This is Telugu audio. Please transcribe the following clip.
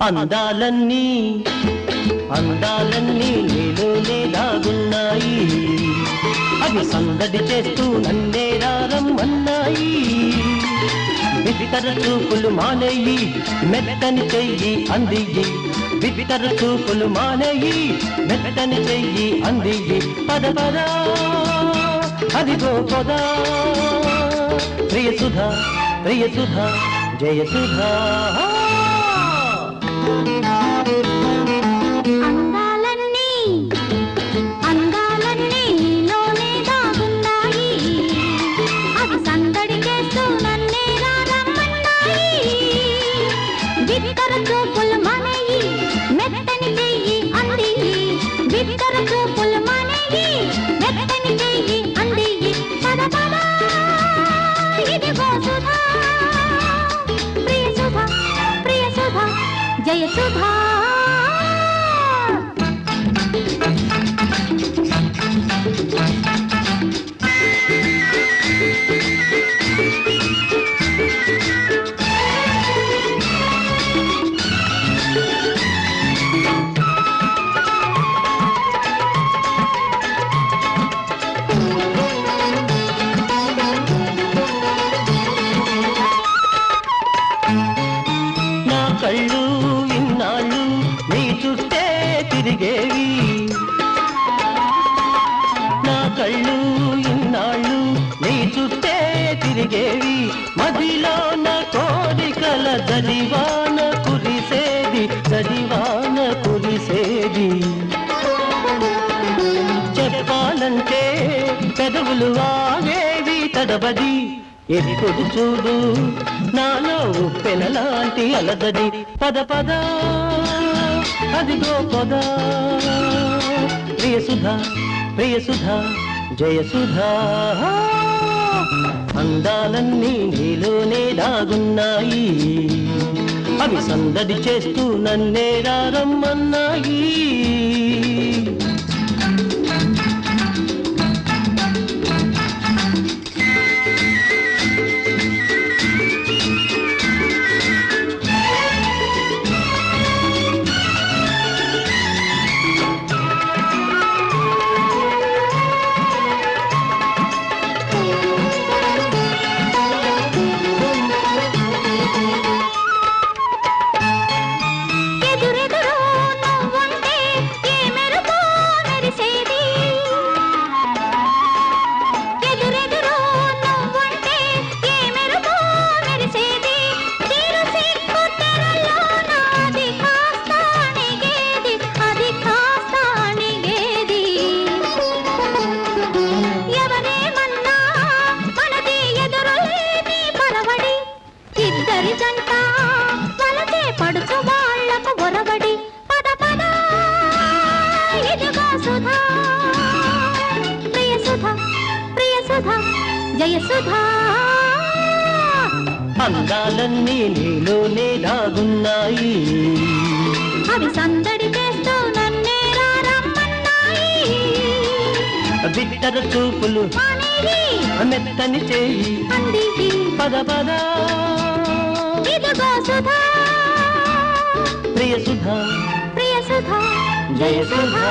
అందాలన్నీ అందాలన్నీ నీలోనే దాగున్నాయి, అవి సందడి చేస్తూ నన్నే రమ్మన్నాయి. వివితర చూపులు మానేయి, మెత్తని చెయ్యి అందియ్యి, వివితర చూపులు మానేయి, మెత్తని చెయ్యి అందియ్యి. పద పద అదిగో పద, ప్రియ సుధా ప్రియ సుధా జయ సుధా. అందాలన్నీ అందాలన్నీ నీలోనే దాగున్నాయి, అవి సందడి చేస్తూ నన్నే రమ్మన్నాయి. వివితర చూపులు మానేయి, మెత్తని చెయ్యి అందియ్యి, వివితర చూపులు మానేయి, మెత్తని చెయ్యి అందియ్యి. పద పద ఇదిగో సుధా, ప్రియ సుధా ప్రియ సుధా జయ సుధా. కళ్ళు ఇన్నాళ్ళు నీ చుట్టే తిరిగేవి, నా కళ్ళు ఇన్నాళ్ళు నీ చుట్టే తిరిగేవి. మదిలో నా కోరికల జడివాన కురిసేది, జడివాన కురిసేది. చెప్పాలంటే పెదవులు ఆగేవి తడబడి, ఎప్పుడు చూడు నాలో పెనలాంటి అలదడి. పద పద అదిగో పద, ప్రియ సుధా ప్రియ సుధా జయ సుధా. అందాలన్నీ నీలోనే దాగున్నాయి, అవి సందడి చేస్తూ నన్నే రమ్మన్నాయి. పడుచు వాళ్లకు ఒరబడి. పద పద ఇదిగో సుధా, ప్రియ సుధా ప్రియ సుధా జయ సుధా. అందాలన్నీ నీలోనే దాగున్నాయి, అవి సందడి చేస్తూ నన్నే రమ్మన్నాయి. బిట్టర చూపులు మెత్తని చేయి అందికి. పద పద ఇదిగో సుధా, ప్రియ సుధా ప్రియ సుధా జయ సుధా.